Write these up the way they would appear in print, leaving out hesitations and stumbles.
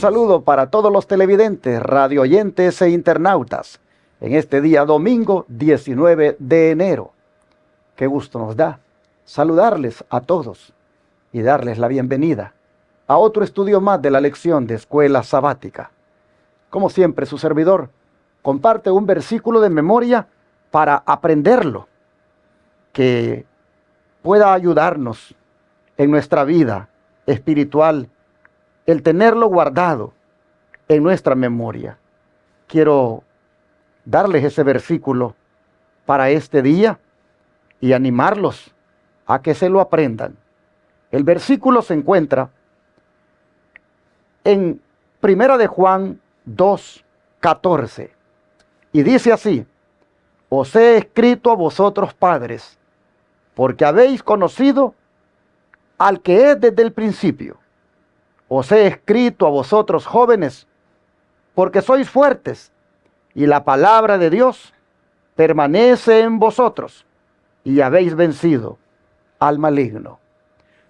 saludo para todos los televidentes, radio oyentes e internautas en este día domingo 19 de enero. Qué gusto nos da saludarles a todos y darles la bienvenida a otro estudio más de la lección de Escuela Sabática. Como siempre, su servidor comparte un versículo de memoria para aprenderlo, que pueda ayudarnos en nuestra vida espiritual, el tenerlo guardado en nuestra memoria. Quiero darles ese versículo para este día y animarlos a que se lo aprendan. El versículo se encuentra en Primera de Juan 2:14 y dice así: os he escrito a vosotros padres, porque habéis conocido al que es desde el principio. Os he escrito a vosotros jóvenes, porque sois fuertes, y la palabra de Dios permanece en vosotros, y habéis vencido al maligno.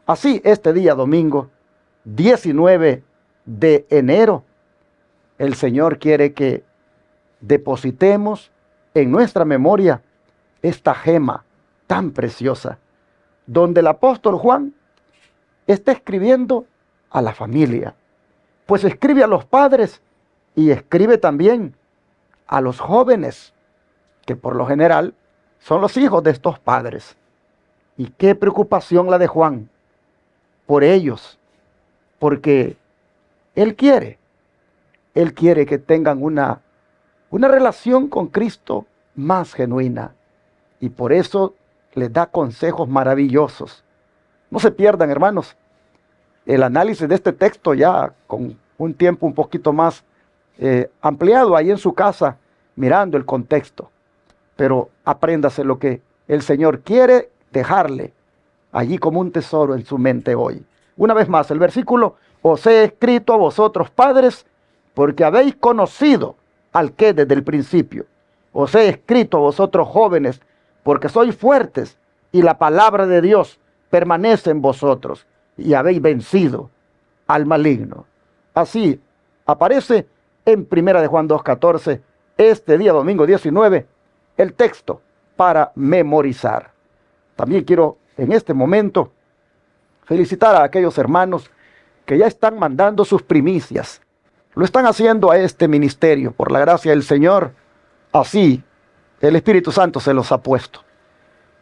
Así, este día domingo, 19 de enero, el Señor quiere que depositemos en nuestra memoria esta gema tan preciosa, donde el apóstol Juan está escribiendo a la familia, pues escribe a los padres y escribe también a los jóvenes, que por lo general son los hijos de estos padres. Y qué preocupación la de Juan por ellos, porque él quiere que tengan una relación con Cristo más genuina, y por eso les da consejos maravillosos. No se pierdan, hermanos, el análisis de este texto ya con un tiempo un poquito más ampliado ahí en su casa, mirando el contexto. Pero apréndase lo que el Señor quiere dejarle allí como un tesoro en su mente hoy. Una vez más, el versículo: os he escrito a vosotros padres, porque habéis conocido al que desde el principio. Os he escrito a vosotros jóvenes, porque sois fuertes, y la palabra de Dios permanece en vosotros, y habéis vencido al maligno. Así aparece en Primera de Juan 2:14, este día domingo 19, el texto para memorizar. También quiero en este momento felicitar a aquellos hermanos que ya están mandando sus primicias. Lo están haciendo a este ministerio por la gracia del Señor. Así el Espíritu Santo se los ha puesto.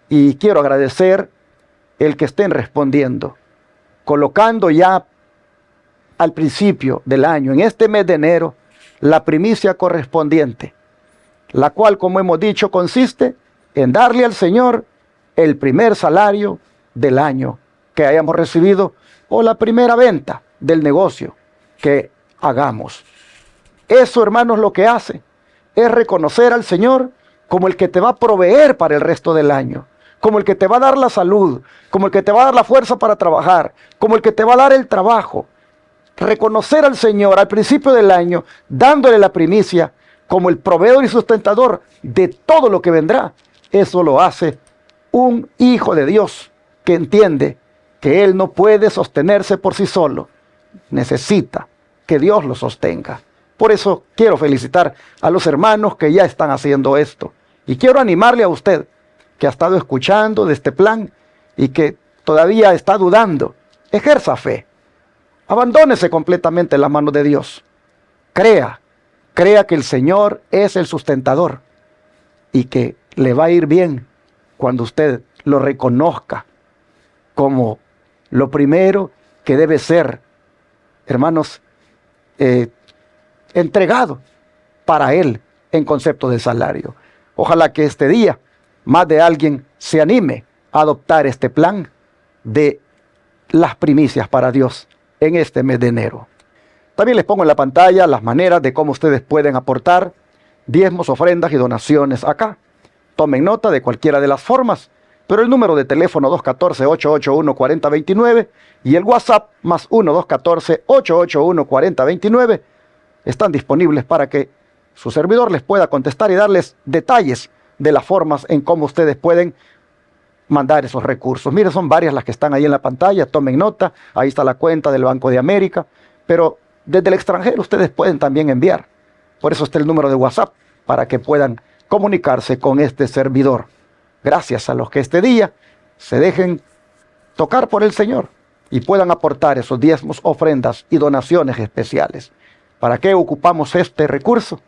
Y quiero agradecer el que estén respondiendo, colocando ya al principio del año, en este mes de enero, la primicia correspondiente, la cual, como hemos dicho, consiste en darle al Señor el primer salario del año que hayamos recibido, o la primera venta del negocio que hagamos. Eso, hermanos, lo que hace es reconocer al Señor como el que te va a proveer para el resto del año, como el que te va a dar la salud, como el que te va a dar la fuerza para trabajar, como el que te va a dar el trabajo. Reconocer al Señor al principio del año, dándole la primicia como el proveedor y sustentador de todo lo que vendrá. Eso lo hace un hijo de Dios que entiende que él no puede sostenerse por sí solo. Necesita que Dios lo sostenga. Por eso quiero felicitar a los hermanos que ya están haciendo esto. Y quiero animarle a usted que ha estado escuchando de este plan y que todavía está dudando. Ejerza fe. Abandónese completamente en las manos de Dios. Crea que el Señor es el sustentador y que le va a ir bien cuando usted lo reconozca como lo primero que debe ser, hermanos, entregado para Él en concepto de salario. Ojalá que este día más de alguien se anime a adoptar este plan de las primicias para Dios en este mes de enero. También les pongo en la pantalla las maneras de cómo ustedes pueden aportar diezmos, ofrendas y donaciones acá. Tomen nota de cualquiera de las formas, pero el número de teléfono 214-881-4029 y el WhatsApp más 1-214-881-4029 están disponibles para que su servidor les pueda contestar y darles detalles de las formas en cómo ustedes pueden mandar esos recursos. Miren, son varias las que están ahí en la pantalla, tomen nota. Ahí está la cuenta del Banco de América, pero desde el extranjero ustedes pueden también enviar. Por eso está el número de WhatsApp, para que puedan comunicarse con este servidor. Gracias a los que este día se dejen tocar por el Señor y puedan aportar esos diezmos, ofrendas y donaciones especiales. ¿Para qué ocupamos este recurso?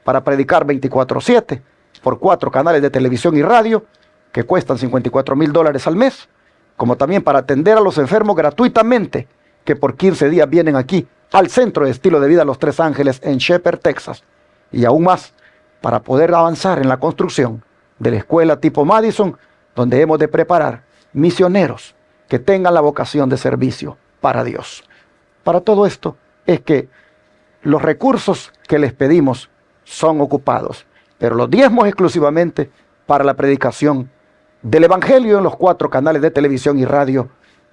Para predicar 24/7 por 4 canales de televisión y radio que cuestan $54,000 al mes, como también para atender a los enfermos gratuitamente, que por 15 días vienen aquí al Centro de Estilo de Vida Los Tres Ángeles en Shepherd, Texas, y aún más para poder avanzar en la construcción de la escuela tipo Madison, donde hemos de preparar misioneros que tengan la vocación de servicio para Dios. Para todo esto es que los recursos que les pedimos son ocupados, pero los diezmos exclusivamente para la predicación del Evangelio en los 4 canales de televisión y radio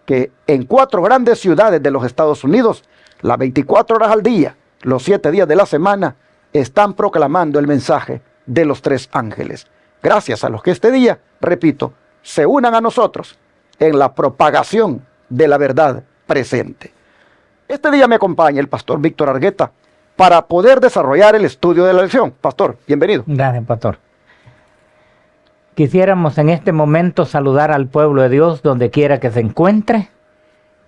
que en 4 grandes ciudades de los Estados Unidos, las 24 horas al día, los 7 días de la semana, están proclamando el mensaje de los 3 ángeles. Gracias a los que este día, repito, se unan a nosotros en la propagación de la verdad presente. Este día me acompaña el pastor Víctor Argueta para poder desarrollar el estudio de la lección. Pastor, bienvenido. Gracias, pastor. Quisiéramos en este momento saludar al pueblo de Dios donde quiera que se encuentre.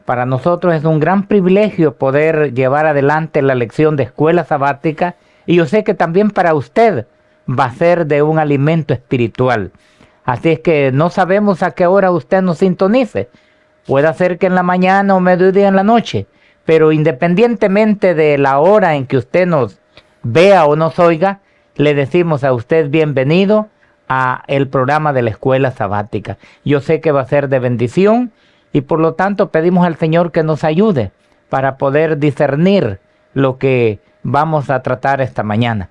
Para nosotros es un gran privilegio poder llevar adelante la lección de escuela sabática, y yo sé que también para usted va a ser de un alimento espiritual. Así es que no sabemos a qué hora usted nos sintonice. Puede ser que en la mañana o mediodía en la noche, pero independientemente de la hora en que usted nos vea o nos oiga, le decimos a usted bienvenido a el programa de la escuela sabática. Yo sé que va a ser de bendición y por lo tanto pedimos al Señor que nos ayude para poder discernir lo que vamos a tratar esta mañana.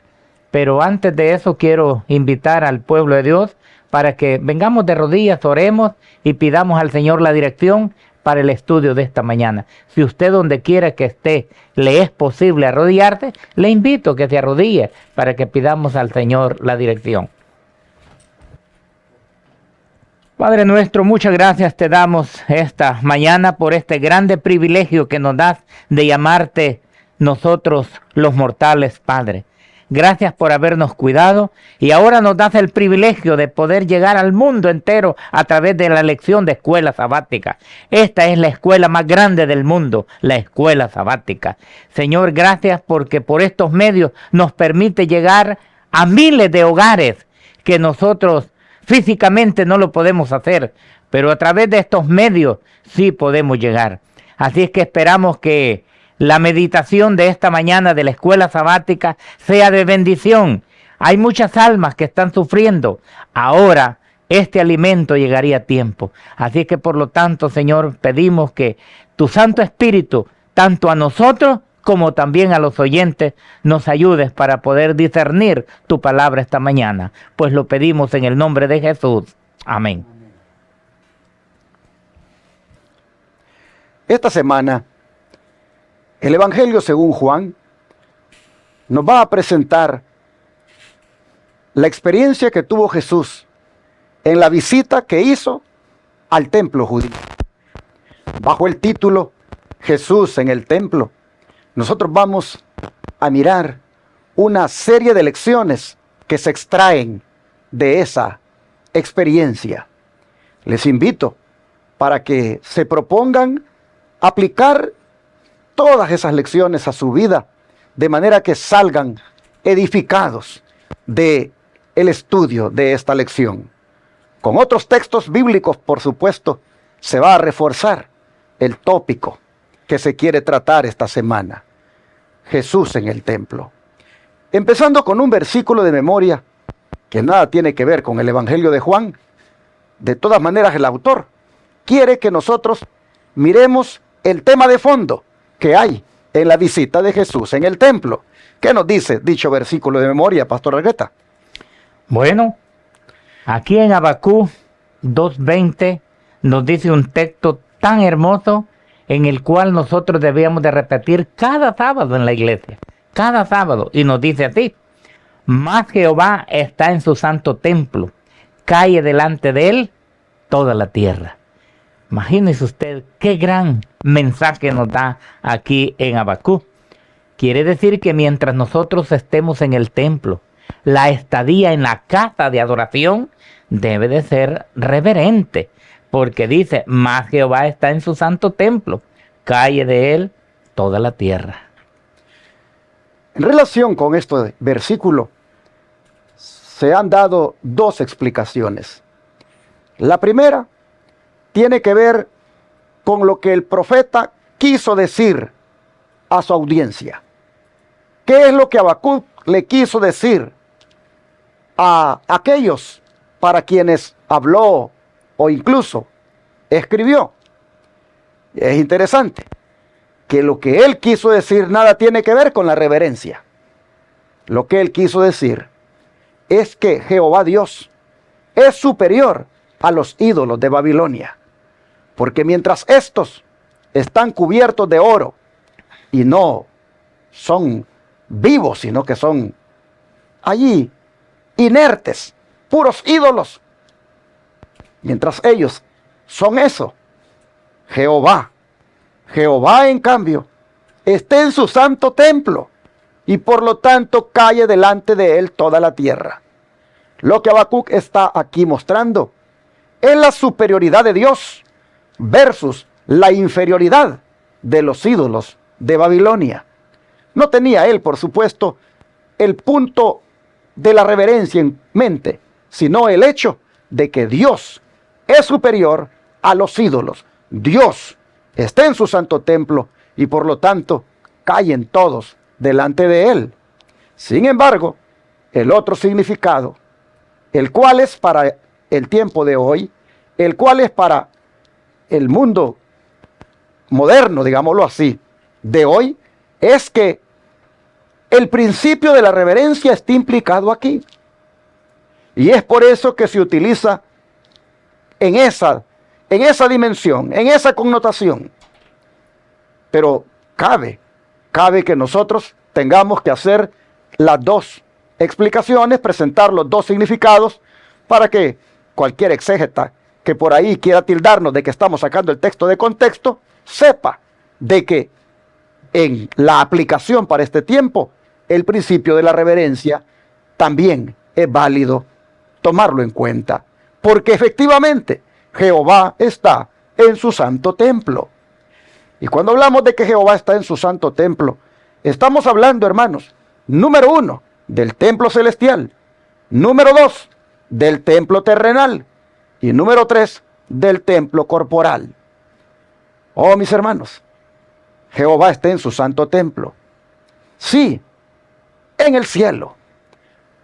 Pero antes de eso quiero invitar al pueblo de Dios para que vengamos de rodillas, oremos y pidamos al Señor la dirección para el estudio de esta mañana. Si usted donde quiera que esté le es posible arrodillarse, le invito a que se arrodille para que pidamos al Señor la dirección. Padre nuestro, muchas gracias te damos esta mañana por este grande privilegio que nos das de llamarte nosotros los mortales, Padre. Gracias por habernos cuidado y ahora nos das el privilegio de poder llegar al mundo entero a través de la lección de escuela sabática. Esta es la escuela más grande del mundo, la escuela sabática. Señor, gracias porque por estos medios nos permite llegar a miles de hogares que nosotros físicamente no lo podemos hacer, pero a través de estos medios sí podemos llegar. Así es que esperamos que la meditación de esta mañana de la escuela sabática sea de bendición. Hay muchas almas que están sufriendo. Ahora este alimento llegaría a tiempo. Así es que por lo tanto, Señor, pedimos que tu Santo Espíritu, tanto a nosotros como también a los oyentes, nos ayudes para poder discernir tu palabra esta mañana. Pues lo pedimos en el nombre de Jesús. Amén. Esta semana, el Evangelio según Juan nos va a presentar la experiencia que tuvo Jesús en la visita que hizo al templo judío. Bajo el título Jesús en el templo, nosotros vamos a mirar una serie de lecciones que se extraen de esa experiencia. Les invito para que se propongan aplicar todas esas lecciones a su vida, de manera que salgan edificados de el estudio de esta lección. Con otros textos bíblicos, por supuesto, se va a reforzar el tópico que se quiere tratar esta semana. Jesús en el templo. Empezando con un versículo de memoria que nada tiene que ver con el Evangelio de Juan. De todas maneras, el autor quiere que nosotros miremos el tema de fondo que hay en la visita de Jesús en el templo. ¿Qué nos dice dicho versículo de memoria, Pastor Argueta? Bueno, aquí en Habacuc 2:20 nos dice un texto tan hermoso en el cual nosotros debíamos de repetir cada sábado en la iglesia, cada sábado, y nos dice así: mas Jehová está en su santo templo, calle delante de él toda la tierra. Imagínese usted qué gran mensaje nos da aquí en Habacuc. Quiere decir que mientras nosotros estemos en el templo, la estadía en la casa de adoración debe de ser reverente, porque dice, más Jehová está en su santo templo, calle de él toda la tierra. En relación con este versículo, se han dado dos explicaciones. La primera tiene que ver con lo que el profeta quiso decir a su audiencia. ¿Qué es lo que Habacuc le quiso decir a aquellos para quienes habló o incluso escribió? Es interesante que lo que él quiso decir nada tiene que ver con la reverencia. Lo que él quiso decir es que Jehová Dios es superior a los ídolos de Babilonia, porque mientras estos están cubiertos de oro y no son vivos, sino que son allí inertes, puros ídolos, mientras ellos son eso, Jehová en cambio está en su santo templo y por lo tanto calle delante de él toda la tierra. Lo que Habacuc está aquí mostrando es la superioridad de Dios versus la inferioridad de los ídolos de Babilonia. No tenía él, por supuesto, el punto de la reverencia en mente, sino el hecho de que Dios es superior a los ídolos. Dios está en su santo templo y por lo tanto callen todos delante de él. Sin embargo, el otro significado, el cual es para el tiempo de hoy, el cual es para el mundo moderno, digámoslo así, de hoy, es que el principio de la reverencia está implicado aquí. Y es por eso que se utiliza en esa dimensión, en esa connotación. Pero cabe que nosotros tengamos que hacer las dos explicaciones, presentar los dos significados, para que cualquier exégeta que por ahí quiera tildarnos de que estamos sacando el texto de contexto, sepa de que en la aplicación para este tiempo, el principio de la reverencia también es válido tomarlo en cuenta, porque efectivamente Jehová está en su santo templo. Y cuando hablamos de que Jehová está en su santo templo, estamos hablando, hermanos, número 1, del templo celestial, número 2, del templo terrenal, y número 3, del templo corporal. Oh, mis hermanos, Jehová está en su santo templo. Sí, en el cielo.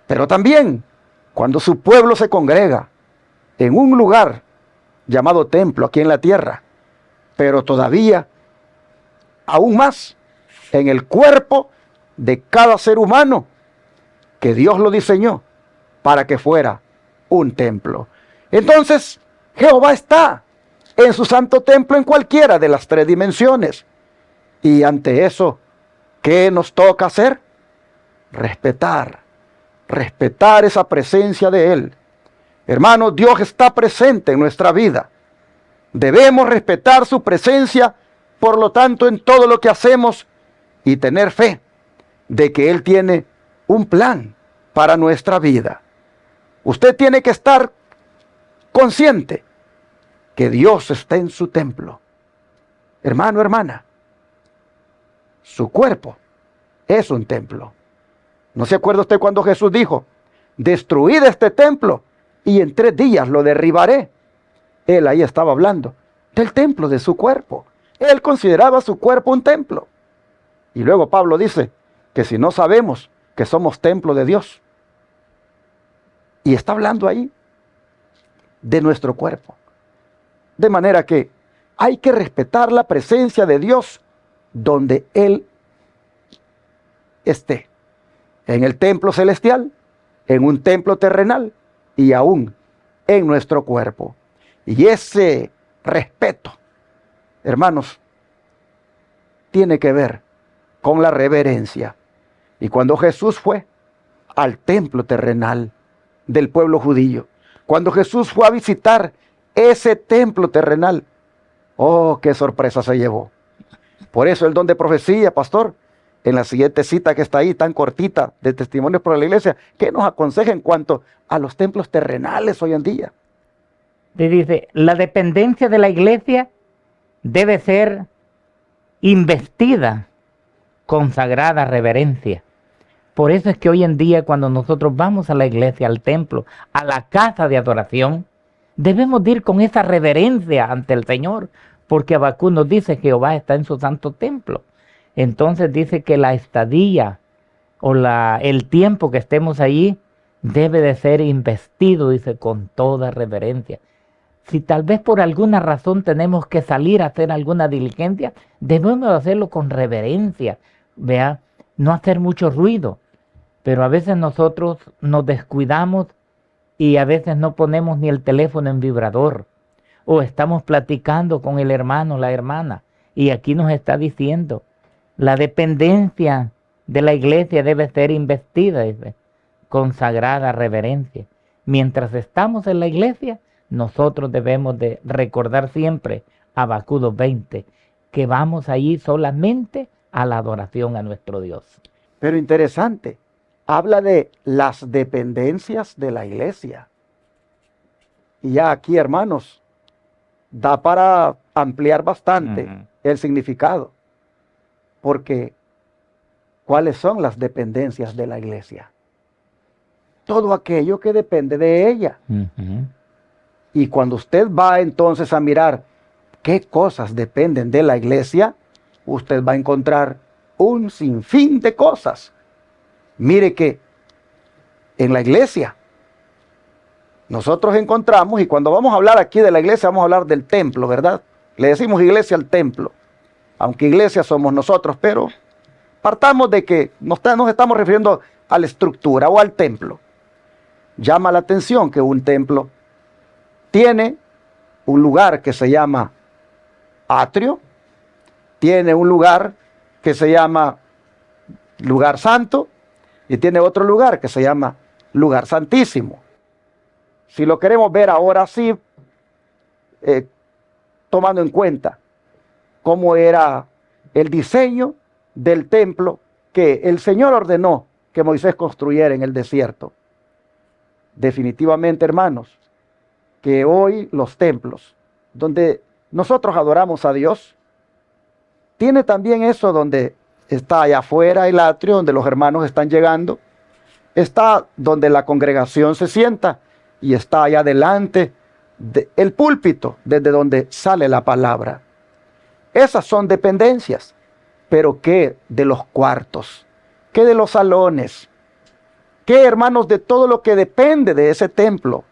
Pero también cuando su pueblo se congrega en un lugar llamado templo aquí en la tierra, pero todavía aún más en el cuerpo de cada ser humano que Dios lo diseñó para que fuera un templo. Entonces, Jehová está en su santo templo en cualquiera de las tres dimensiones. Y ante eso, ¿qué nos toca hacer? Respetar esa presencia de Él. Hermanos, Dios está presente en nuestra vida. Debemos respetar su presencia, por lo tanto, en todo lo que hacemos y tener fe de que Él tiene un plan para nuestra vida. Usted tiene que estar consciente que Dios está en su templo. Hermano, hermana, su cuerpo es un templo. ¿No se acuerda usted cuando Jesús dijo, destruid este templo y en 3 días lo derribaré? Él ahí estaba hablando del templo de su cuerpo. Él consideraba su cuerpo un templo. Y luego Pablo dice que si no sabemos que somos templo de Dios, y está hablando ahí de nuestro cuerpo. De manera que hay que respetar la presencia de Dios donde Él esté. En el templo celestial, en un templo terrenal y aún en nuestro cuerpo. Y ese respeto, hermanos, tiene que ver con la reverencia. Y cuando Jesús fue al templo terrenal del pueblo judío, cuando Jesús fue a visitar ese templo terrenal, oh, qué sorpresa se llevó. Por eso el don de profecía, pastor, en la siguiente cita que está ahí, tan cortita, de testimonios por la iglesia, ¿qué nos aconseja en cuanto a los templos terrenales hoy en día? Y dice, la dependencia de la iglesia debe ser investida con sagrada reverencia. Por eso es que hoy en día cuando nosotros vamos a la iglesia, al templo, a la casa de adoración, debemos de ir con esa reverencia ante el Señor, porque Habacuc nos dice que Jehová está en su santo templo. Entonces dice que la estadía o el tiempo que estemos allí debe de ser investido, dice, con toda reverencia. Si tal vez por alguna razón tenemos que salir a hacer alguna diligencia, debemos hacerlo con reverencia, vea, no hacer mucho ruido. Pero a veces nosotros nos descuidamos y a veces no ponemos ni el teléfono en vibrador, o estamos platicando con el hermano, la hermana, y aquí nos está diciendo, la dependencia de la iglesia debe ser investida, dice, con sagrada reverencia. Mientras estamos en la iglesia, nosotros debemos de recordar siempre, Habacuc 2:20, que vamos allí solamente a la adoración a nuestro Dios. Pero interesante, habla de las dependencias de la iglesia. Y ya aquí, hermanos, da para ampliar bastante el significado. Porque, ¿cuáles son las dependencias de la iglesia? Todo aquello que depende de ella. Y cuando usted va entonces a mirar qué cosas dependen de la iglesia, usted va a encontrar un sinfín de cosas. Mire que en la iglesia nosotros encontramos, y cuando vamos a hablar aquí de la iglesia, vamos a hablar del templo, ¿verdad? Le decimos iglesia al templo, aunque iglesia somos nosotros, pero partamos de que nos estamos refiriendo a la estructura o al templo. Llama la atención que un templo tiene un lugar que se llama atrio, tiene un lugar que se llama lugar santo y tiene otro lugar que se llama lugar santísimo. Si lo queremos ver ahora sí, tomando en cuenta cómo era el diseño del templo que el Señor ordenó que Moisés construyera en el desierto. Definitivamente, hermanos, que hoy los templos donde nosotros adoramos a Dios, tiene también eso donde está allá afuera el atrio, donde los hermanos están llegando, está donde la congregación se sienta y está allá adelante el púlpito, desde donde sale la palabra. Esas son dependencias, pero ¿qué de los cuartos? ¿Qué de los salones? ¿Qué, hermanos, de todo lo que depende de ese templo?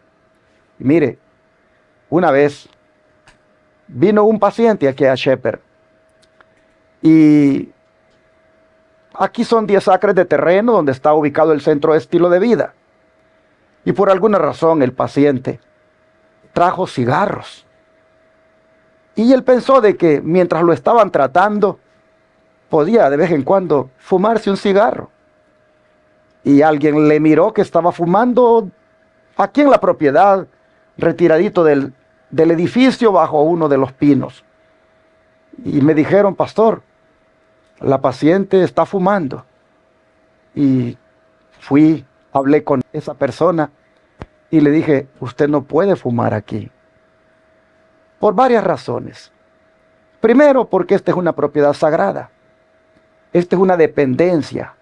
Mire, una vez vino un paciente aquí a Shepherd y aquí son 10 acres de terreno donde está ubicado el centro de estilo de vida. Y por alguna razón el paciente trajo cigarros. Y él pensó de que mientras lo estaban tratando, podía de vez en cuando fumarse un cigarro. Y alguien le miró que estaba fumando aquí en la propiedad, retiradito del edificio bajo uno de los pinos. Y me dijeron, pastor, la paciente está fumando. Y fui, hablé con esa persona y le dije, usted no puede fumar aquí. Por varias razones. Primero, porque esta es una propiedad sagrada. Esta es una dependencia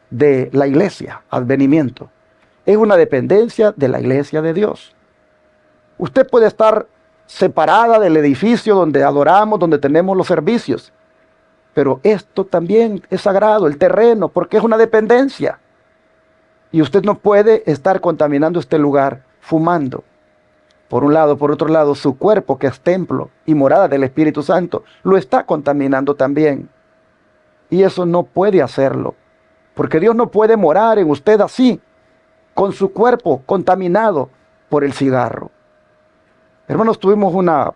de la iglesia, advenimiento. Es una dependencia de la iglesia de Dios. Usted puede estar separada del edificio donde adoramos, donde tenemos los servicios. Pero esto también es sagrado, el terreno, porque es una dependencia. Y usted no puede estar contaminando este lugar fumando. Por un lado, por otro lado, su cuerpo, que es templo y morada del Espíritu Santo, lo está contaminando también. Y eso no puede hacerlo, porque Dios no puede morar en usted así, con su cuerpo contaminado por el cigarro. Hermanos, tuvimos una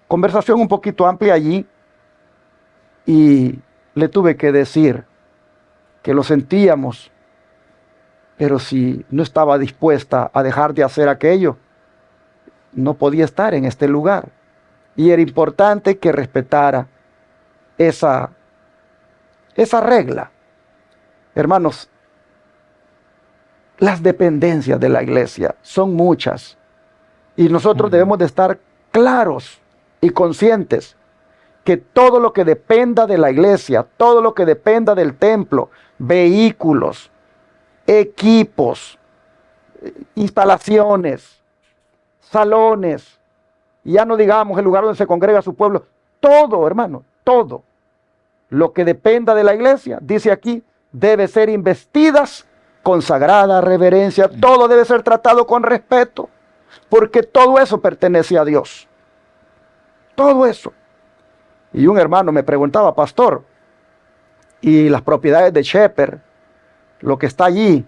conversación un poquito amplia allí y le tuve que decir que lo sentíamos, pero si no estaba dispuesta a dejar de hacer aquello, no podía estar en este lugar. Y era importante que respetara esa esa regla. Hermanos, las dependencias de la iglesia son muchas y nosotros debemos de estar claros y conscientes que todo lo que dependa de la iglesia, todo lo que dependa del templo, vehículos, equipos, instalaciones, salones, y ya no digamos el lugar donde se congrega su pueblo, todo, hermano, todo lo que dependa de la iglesia, dice aquí, debe ser investidas con sagrada reverencia, todo debe ser tratado con respeto, porque todo eso pertenece a Dios, todo eso. Y un hermano me preguntaba, pastor, ¿y las propiedades de Shepherd, lo que está allí,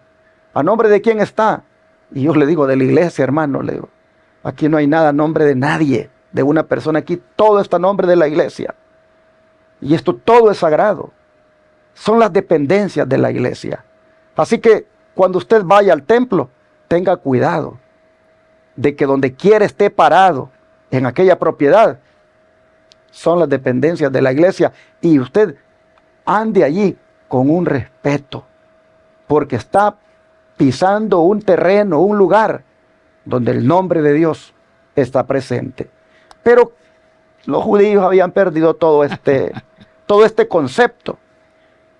a nombre de quién está? Y yo le digo, de la iglesia, hermano, le digo, aquí no hay nada a nombre de nadie, de una persona, aquí todo está a nombre de la iglesia. Y esto todo es sagrado, son las dependencias de la iglesia. Así que cuando usted vaya al templo, tenga cuidado de que donde quiera esté parado en aquella propiedad, son las dependencias de la iglesia, y usted ande allí con un respeto, porque está pisando un terreno, un lugar donde el nombre de Dios está presente. Pero los judíos habían perdido todo este concepto,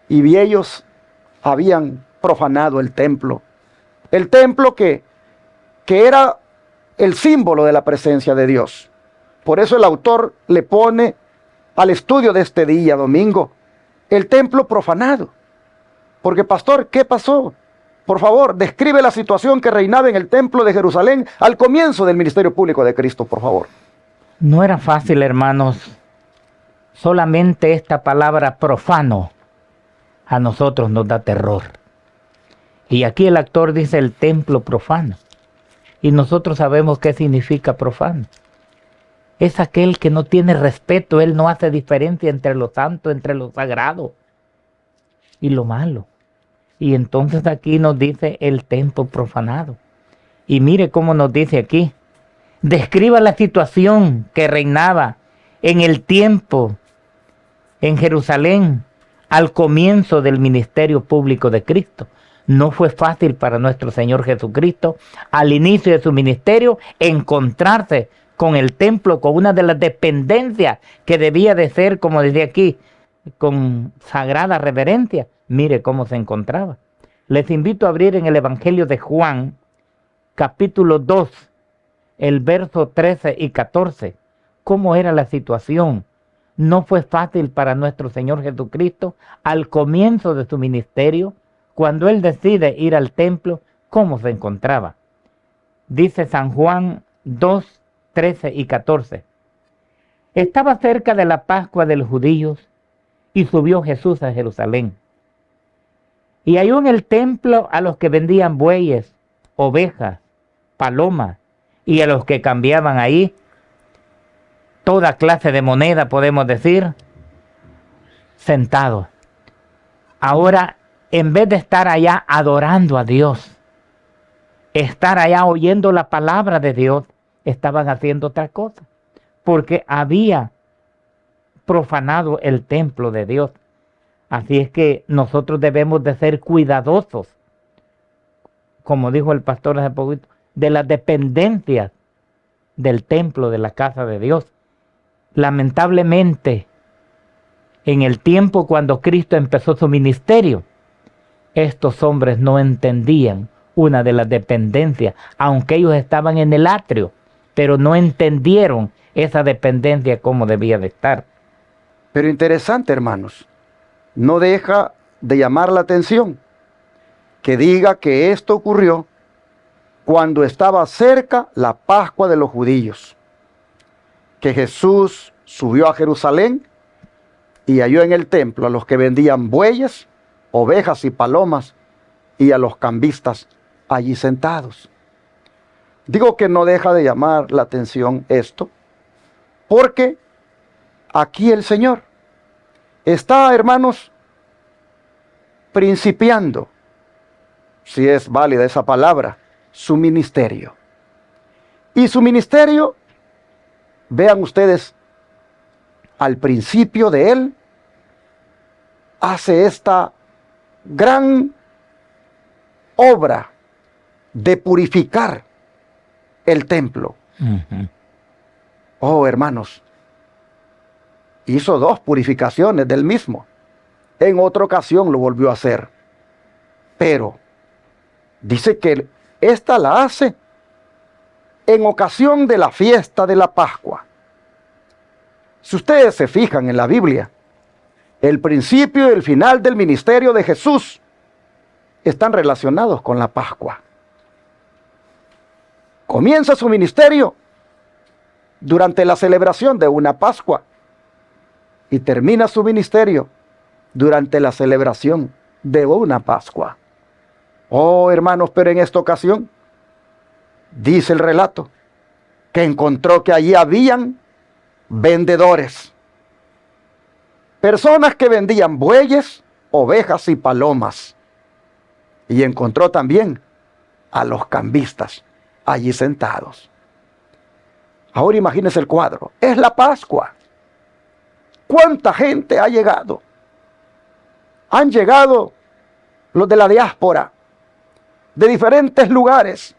y ellos habían profanado el templo que era el símbolo de la presencia de Dios. Por eso el autor le pone al estudio de este día, domingo, el templo profanado. Porque, pastor, ¿qué pasó? Por favor, describe la situación que reinaba en el templo de Jerusalén al comienzo del ministerio público de Cristo, por favor. No era fácil, hermanos. Solamente esta palabra profano a nosotros nos da terror. Y aquí el actor dice el templo profano. Y nosotros sabemos qué significa profano. Es aquel que no tiene respeto, él no hace diferencia entre lo santo, entre lo sagrado y lo malo. Y entonces aquí nos dice el templo profanado. Y mire cómo nos dice aquí. Describa la situación que reinaba en el tiempo en Jerusalén al comienzo del ministerio público de Cristo. No fue fácil para nuestro Señor Jesucristo al inicio de su ministerio encontrarse con el templo, con una de las dependencias que debía de ser, como decía aquí, con sagrada reverencia. Mire cómo se encontraba. Les invito a abrir en el Evangelio de Juan, capítulo 2, el verso 13 y 14. ¿Cómo era la situación? No fue fácil para nuestro Señor Jesucristo al comienzo de su ministerio, cuando Él decide ir al templo, ¿cómo se encontraba? Dice San Juan 2, 13 y 14. Estaba cerca de la Pascua de los judíos y subió Jesús a Jerusalén. Y halló en el templo a los que vendían bueyes, ovejas, palomas, y a los que cambiaban ahí toda clase de moneda, podemos decir, sentados. Ahora, en vez de estar allá adorando a Dios, estar allá oyendo la palabra de Dios, estaban haciendo otra cosa, porque había profanado el templo de Dios. Así es que nosotros debemos de ser cuidadosos, como dijo el pastor hace poquito, de las dependencias del templo, de la casa de Dios. Lamentablemente, en el tiempo cuando Cristo empezó su ministerio, estos hombres no entendían una de las dependencias, aunque ellos estaban en el atrio, pero no entendieron esa dependencia como debía de estar. Pero interesante, hermanos, no deja de llamar la atención que diga que esto ocurrió cuando estaba cerca la Pascua de los judíos, que Jesús subió a Jerusalén y halló en el templo a los que vendían bueyes, ovejas y palomas, y a los cambistas allí sentados. Digo que no deja de llamar la atención esto, porque aquí el Señor está, hermanos, principiando, si es válida esa palabra, su ministerio. Y su ministerio, vean ustedes, al principio de él, hace esta gran obra de purificar el templo. Oh, hermanos, hizo 2 purificaciones del mismo. En otra ocasión lo volvió a hacer. Pero dice que esta la hace en ocasión de la fiesta de la Pascua. Si ustedes se fijan en la Biblia, el principio y el final del ministerio de Jesús están relacionados con la Pascua. Comienza su ministerio durante la celebración de una Pascua y termina su ministerio durante la celebración de una Pascua. Oh, hermanos, pero en esta ocasión, dice el relato, que encontró que allí habían vendedores. Personas que vendían bueyes, ovejas y palomas. Y encontró también a los cambistas allí sentados. Ahora imagínense el cuadro. Es la Pascua. ¿Cuánta gente ha llegado? Han llegado los de la diáspora, de diferentes lugares.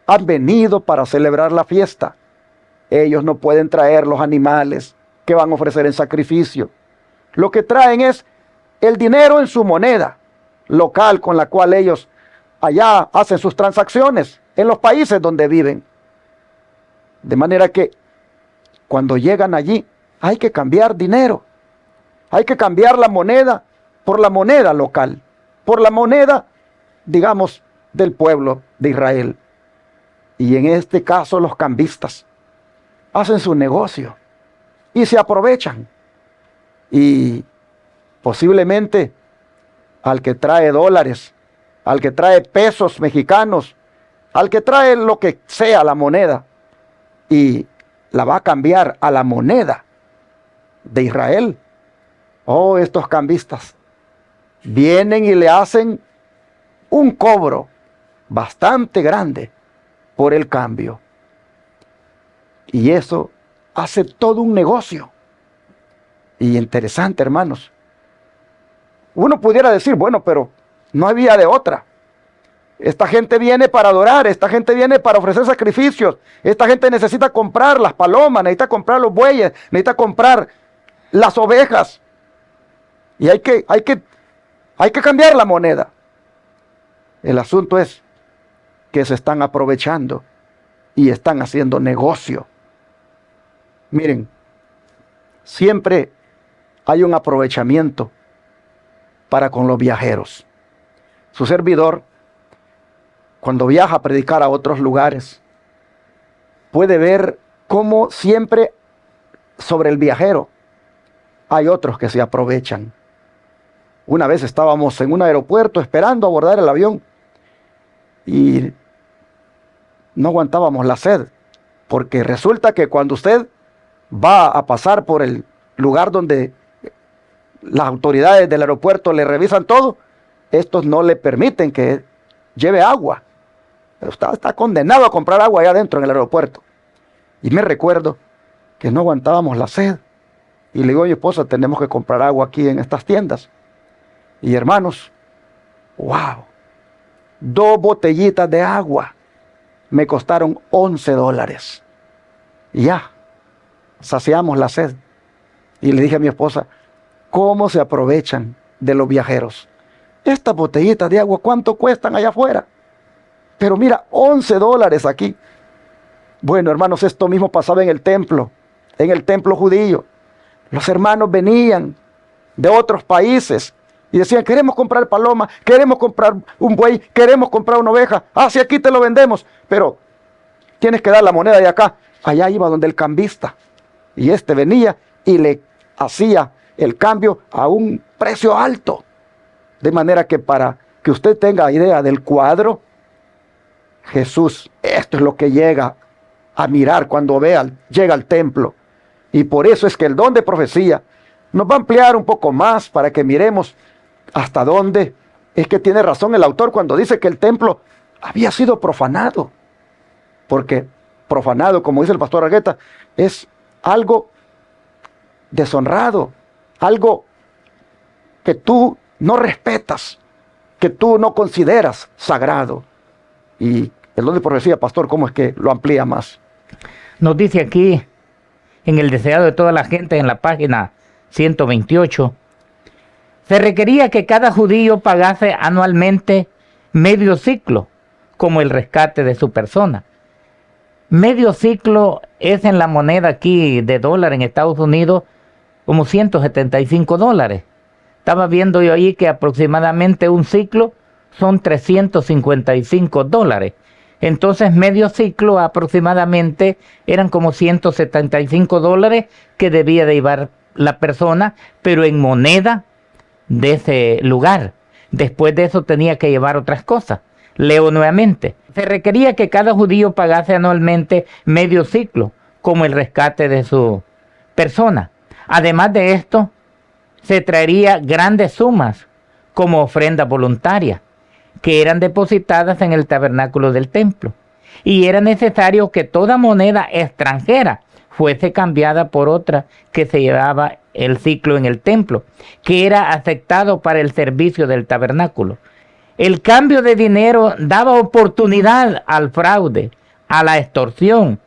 Han venido para celebrar la fiesta. Ellos no pueden traer los animales que van a ofrecer en sacrificio. Lo que traen es el dinero en su moneda local con la cual ellos allá hacen sus transacciones en los países donde viven. De manera que cuando llegan allí hay que cambiar dinero. Hay que cambiar la moneda por la moneda local, por la moneda, digamos, del pueblo de Israel. Y en este caso los cambistas hacen su negocio y se aprovechan. Y posiblemente al que trae dólares, al que trae pesos mexicanos, al que trae lo que sea la moneda y la va a cambiar a la moneda de Israel. Oh, estos cambistas vienen y le hacen un cobro bastante grande por el cambio. Y eso hace todo un negocio. Y interesante, hermanos. Uno pudiera decir, bueno, pero no había de otra. Esta gente viene para adorar, esta gente viene para ofrecer sacrificios, esta gente necesita comprar las palomas, necesita comprar los bueyes, necesita comprar las ovejas. Y hay que cambiar la moneda. El asunto es que se están aprovechando y están haciendo negocio. Miren, siempre hay un aprovechamiento para con los viajeros. Su servidor, cuando viaja a predicar a otros lugares, puede ver cómo siempre sobre el viajero hay otros que se aprovechan. Una vez estábamos en un aeropuerto esperando abordar el avión y no aguantábamos la sed, porque resulta que cuando usted va a pasar por el lugar donde las autoridades del aeropuerto le revisan todo, estos no le permiten que lleve agua. Pero está condenado a comprar agua allá adentro en el aeropuerto. Y me recuerdo que no aguantábamos la sed. Y le digo a mi esposa, tenemos que comprar agua aquí en estas tiendas. Y hermanos, wow, 2 botellitas de agua me costaron $11. Y ya, saciamos la sed. Y le dije a mi esposa, ¿cómo se aprovechan de los viajeros? Estas botellitas de agua, ¿cuánto cuestan allá afuera? Pero mira, $11 aquí. Bueno, hermanos, esto mismo pasaba en el templo judío. Los hermanos venían de otros países y decían, queremos comprar paloma, queremos comprar un buey, queremos comprar una oveja. Ah, sí, aquí te lo vendemos, pero tienes que dar la moneda de acá. Allá iba donde el cambista. Y este venía y le hacía el cambio a un precio alto. De manera que para que usted tenga idea del cuadro, Jesús, esto es lo que llega a mirar cuando llega al templo. Y por eso es que el don de profecía nos va a ampliar un poco más para que miremos hasta dónde es que tiene razón el autor cuando dice que el templo había sido profanado. Porque profanado, como dice el pastor Argueta, es algo deshonrado, algo que tú no respetas, que tú no consideras sagrado. Y el don de profecía, pastor, ¿cómo es que lo amplía más? Nos dice aquí, en el deseado de toda la gente, en la página 128, se requería que cada judío pagase anualmente medio ciclo, como el rescate de su persona. Medio ciclo es en la moneda aquí de dólar en Estados Unidos como $175. Estaba viendo yo ahí que aproximadamente un ciclo son $355. Entonces medio ciclo aproximadamente eran como $175 que debía de llevar la persona, pero en moneda de ese lugar. Después de eso tenía que llevar otras cosas. Leo nuevamente. Se requería que cada judío pagase anualmente medio ciclo, como el rescate de su persona. Además de esto, se traería grandes sumas como ofrenda voluntaria, que eran depositadas en el tabernáculo del templo. Y era necesario que toda moneda extranjera fuese cambiada por otra que se llevaba el ciclo en el templo, que era aceptado para el servicio del tabernáculo. El cambio de dinero daba oportunidad al fraude, a la extorsión,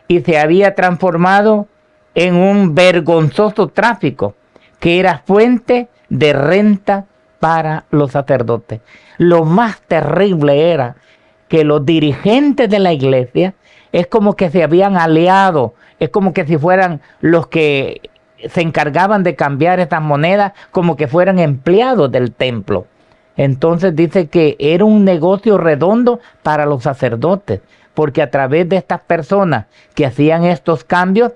y se había transformado en un vergonzoso tráfico que era fuente de renta para los sacerdotes. Lo más terrible era que los dirigentes de la iglesia es como que se habían aliado, es como que si fueran los que se encargaban de cambiar estas monedas, como que fueran empleados del templo. Entonces dice que era un negocio redondo para los sacerdotes, porque a través de estas personas que hacían estos cambios,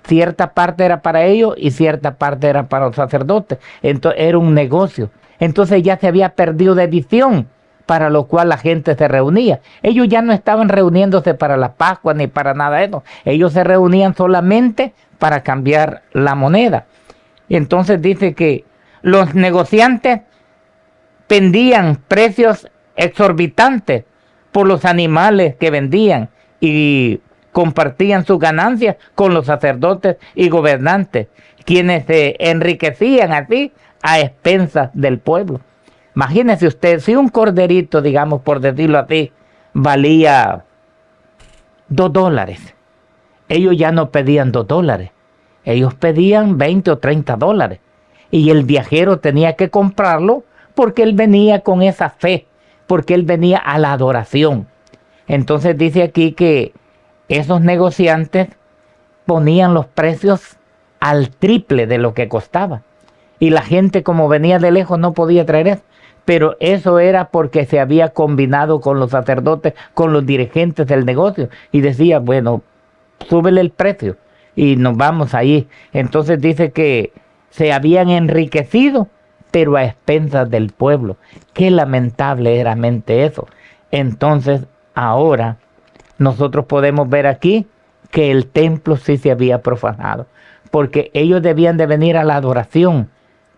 cierta parte era para ellos y cierta parte era para los sacerdotes. Entonces era un negocio. Entonces ya se había perdido de visión, para lo cual la gente se reunía. Ellos ya no estaban reuniéndose para la Pascua ni para nada de eso. Ellos se reunían solamente para cambiar la moneda. Entonces dice que los negociantes vendían precios exorbitantes por los animales que vendían y compartían sus ganancias con los sacerdotes y gobernantes, quienes se enriquecían así a expensas del pueblo. Imagínese usted, si un corderito, digamos, por decirlo así, valía $2, ellos ya no pedían $2, ellos pedían $20 o $30, y el viajero tenía que comprarlo porque él venía con esa fe, porque él venía a la adoración. Entonces dice aquí que esos negociantes ponían los precios al triple de lo que costaba. Y la gente, como venía de lejos, no podía traer eso. Pero eso era porque se había combinado con los sacerdotes, con los dirigentes del negocio. Y decía, bueno, súbele el precio y nos vamos ahí. Entonces dice que se habían enriquecido, pero a expensas del pueblo. Qué lamentable era eso. Entonces, ahora nosotros podemos ver aquí que el templo sí se había profanado, porque ellos debían de venir a la adoración,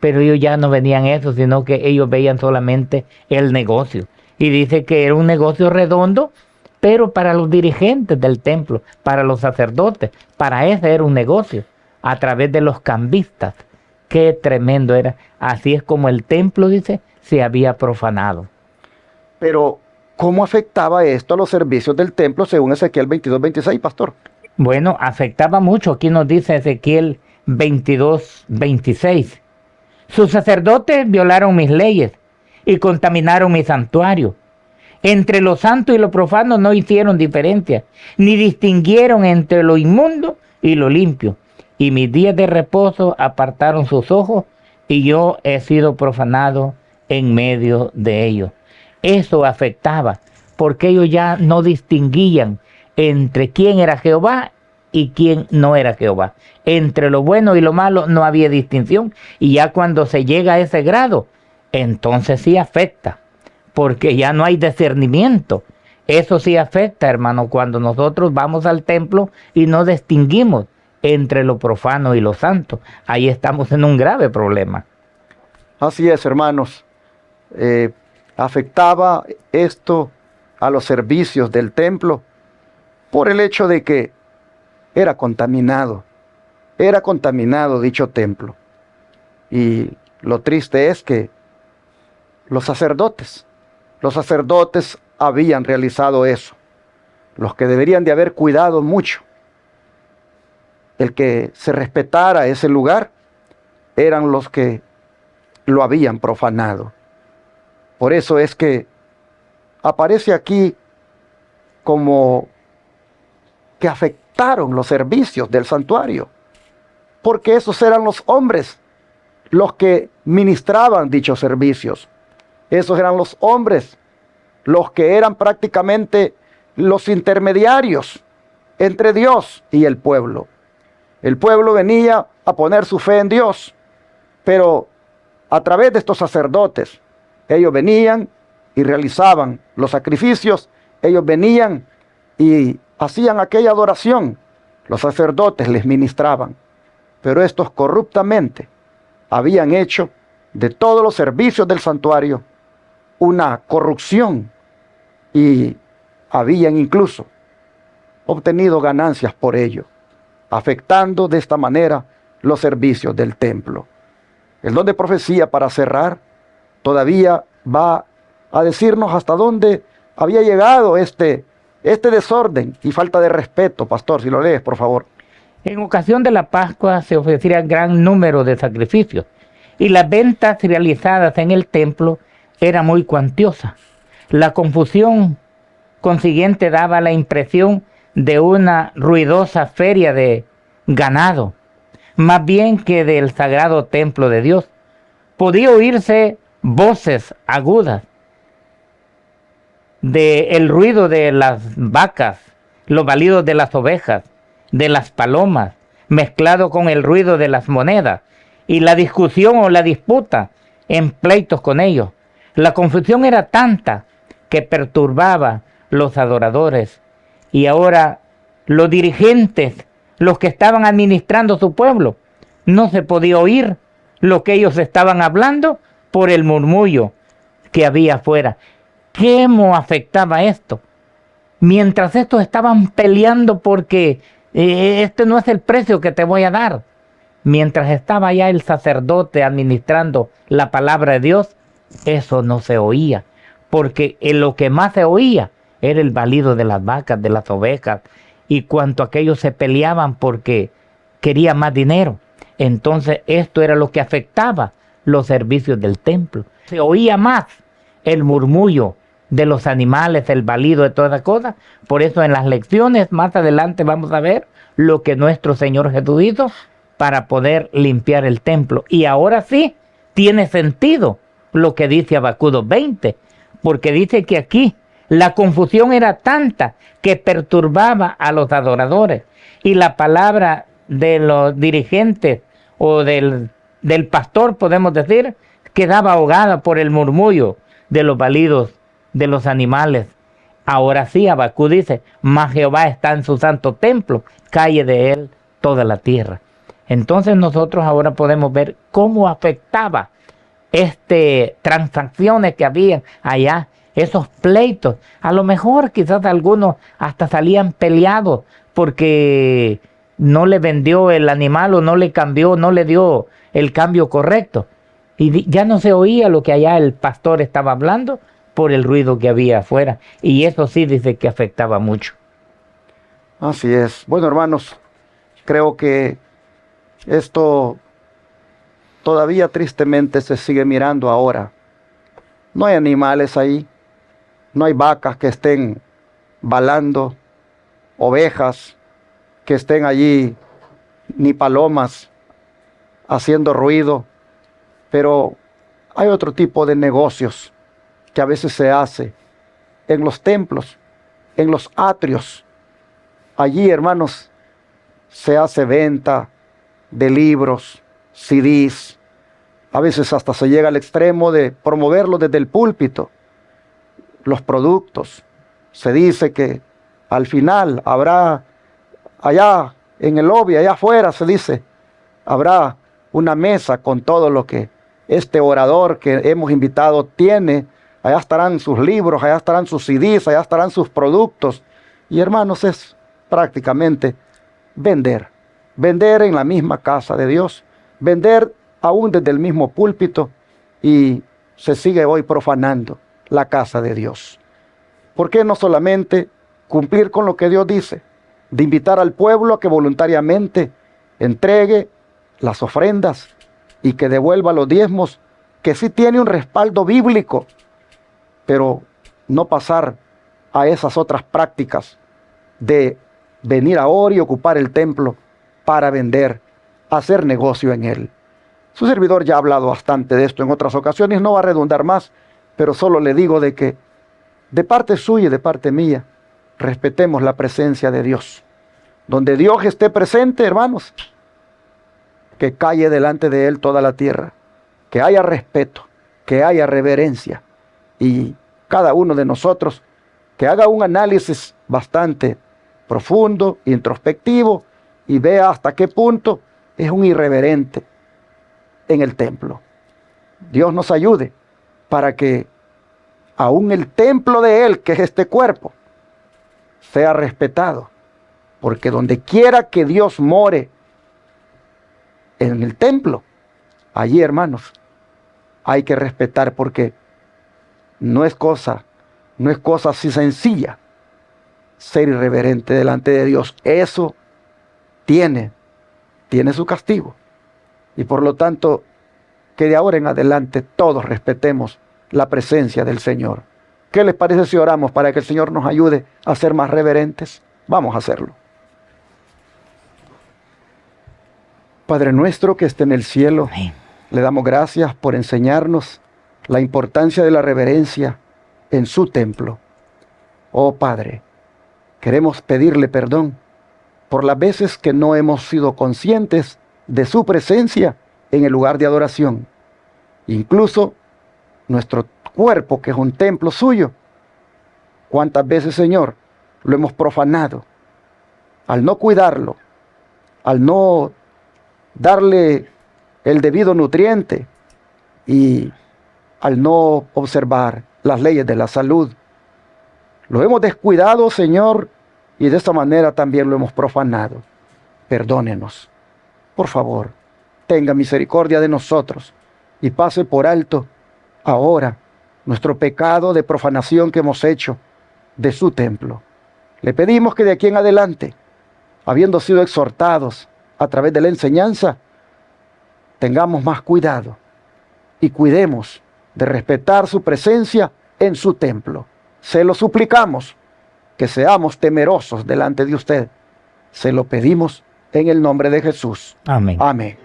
pero ellos ya no venían a eso, sino que ellos veían solamente el negocio. Y dice que era un negocio redondo, pero para los dirigentes del templo, para los sacerdotes, para ese era un negocio, a través de los cambistas. Qué tremendo era. Así es como el templo, dice, se había profanado. Pero, ¿cómo afectaba esto a los servicios del templo según Ezequiel 22:26, pastor? Bueno, afectaba mucho. Aquí nos dice Ezequiel 22:26. Sus sacerdotes violaron mis leyes y contaminaron mi santuario. Entre lo santo y lo profano no hicieron diferencia, ni distinguieron entre lo inmundo y lo limpio. Y mis días de reposo apartaron sus ojos, y yo he sido profanado en medio de ellos. Eso afectaba, porque ellos ya no distinguían entre quién era Jehová y quién no era Jehová. Entre lo bueno y lo malo no había distinción. Y ya cuando se llega a ese grado, entonces sí afecta, porque ya no hay discernimiento. Eso sí afecta, hermano, cuando nosotros vamos al templo y no distinguimos entre lo profano y lo santo. Ahí estamos en un grave problema. Así es, hermanos. Afectaba esto a los servicios del templo por el hecho de que era contaminado dicho templo. Y Lo triste es que los sacerdotes habían realizado eso. Los que deberían de haber cuidado mucho el que se respetara ese lugar eran los que lo habían profanado. Por eso es que aparece aquí como que afectaron los servicios del santuario, porque esos eran los hombres los que ministraban dichos servicios. Esos eran los hombres los que eran prácticamente los intermediarios entre Dios y el pueblo. El pueblo venía a poner su fe en Dios, pero a través de estos sacerdotes, ellos venían y realizaban los sacrificios, ellos venían y hacían aquella adoración, los sacerdotes les ministraban, pero estos corruptamente habían hecho de todos los servicios del santuario una corrupción y habían incluso obtenido ganancias por ello, afectando de esta manera los servicios del templo. El don de profecía, para cerrar, todavía va a decirnos hasta dónde había llegado este desorden y falta de respeto. Pastor, si lo lees, por favor. En ocasión de la Pascua se ofrecía gran número de sacrificios y las ventas realizadas en el templo eran muy cuantiosas. La confusión consiguiente daba la impresión de una ruidosa feria de ganado, más bien que del sagrado templo de Dios. Podía oírse voces agudas del ruido de las vacas, los balidos de las ovejas, de las palomas, mezclado con el ruido de las monedas, y la discusión o la disputa en pleitos con ellos. La confusión era tanta que perturbaba los adoradores, y ahora los dirigentes, los que estaban administrando su pueblo, no se podía oír lo que ellos estaban hablando por el murmullo que había afuera. ¿Cómo afectaba esto? Mientras estos estaban peleando porque este no es el precio que te voy a dar, mientras estaba ya el sacerdote administrando la palabra de Dios, eso no se oía, porque en lo que más se oía era el balido de las vacas, de las ovejas, y cuanto aquellos se peleaban porque querían más dinero. Entonces esto era lo que afectaba los servicios del templo. Se oía más el murmullo de los animales, el balido de todas las cosas. Por eso en las lecciones más adelante vamos a ver lo que nuestro Señor Jesús hizo para poder limpiar el templo. Y ahora sí tiene sentido lo que dice Habacuc 2:20, porque dice que aquí la confusión era tanta que perturbaba a los adoradores, y la palabra de los dirigentes o del pastor, podemos decir, quedaba ahogada por el murmullo de los balidos de los animales. Ahora sí, Habacuc dice, mas Jehová está en su santo templo, calle de él toda la tierra. Entonces nosotros ahora podemos ver cómo afectaba transacciones que había allá, esos pleitos. A lo mejor quizás algunos hasta salían peleados porque no le vendió el animal o no le cambió, no le dio el cambio correcto. Y ya no se oía lo que allá el pastor estaba hablando por el ruido que había afuera. Y eso sí dice que afectaba mucho. Así es. Bueno, hermanos, creo que esto todavía tristemente se sigue mirando ahora. No hay animales ahí, no hay vacas que estén balando, ovejas que estén allí, ni palomas haciendo ruido, pero hay otro tipo de negocios que a veces se hace en los templos, en los atrios. Allí, hermanos, se hace venta de libros, CDs. A veces hasta se llega al extremo de promoverlo desde el púlpito. Los productos. Se dice que al final habrá allá en el lobby, allá afuera, se dice, habrá una mesa con todo lo que este orador que hemos invitado tiene. Allá estarán sus libros, allá estarán sus CDs, allá estarán sus productos. Y hermanos, es prácticamente vender en la misma casa de Dios, vender aún desde el mismo púlpito, y se sigue hoy profanando la casa de Dios. ¿Por qué no solamente cumplir con lo que Dios dice, de invitar al pueblo a que voluntariamente entregue las ofrendas y que devuelva los diezmos, que sí tiene un respaldo bíblico, pero no pasar a esas otras prácticas de venir ahora y ocupar el templo para vender, hacer negocio en él? Su servidor ya ha hablado bastante de esto en otras ocasiones, no va a redundar más, pero solo le digo de que de parte suya y de parte mía, respetemos la presencia de Dios. Donde Dios esté presente, hermanos, que calle delante de Él toda la tierra, que haya respeto, que haya reverencia, y cada uno de nosotros que haga un análisis bastante profundo, introspectivo, y vea hasta qué punto es un irreverente en el templo. Dios nos ayude para que aún el templo de Él, que es este cuerpo, sea respetado, porque donde quiera que Dios more en el templo, allí, hermanos, hay que respetar, porque no es cosa así sencilla ser irreverente delante de Dios. Eso tiene su castigo, y por lo tanto que de ahora en adelante todos respetemos la presencia del Señor. ¿Qué les parece si oramos para que el Señor nos ayude a ser más reverentes? Vamos a hacerlo. Padre nuestro que esté en el cielo, Amén. Le damos gracias por enseñarnos la importancia de la reverencia en su templo. Oh Padre, queremos pedirle perdón por las veces que no hemos sido conscientes de su presencia en el lugar de adoración. Incluso nuestro cuerpo, que es un templo suyo, ¿cuántas veces, Señor, lo hemos profanado? Al no cuidarlo, al no darle el debido nutriente y al no observar las leyes de la salud. Lo hemos descuidado, Señor, y de esta manera también lo hemos profanado. Perdónenos. Por favor, tenga misericordia de nosotros y pase por alto ahora nuestro pecado de profanación que hemos hecho de su templo. Le pedimos que de aquí en adelante, habiendo sido exhortados a través de la enseñanza, tengamos más cuidado y cuidemos de respetar su presencia en su templo. Se lo suplicamos, que seamos temerosos delante de usted. Se lo pedimos en el nombre de Jesús. Amén. Amén.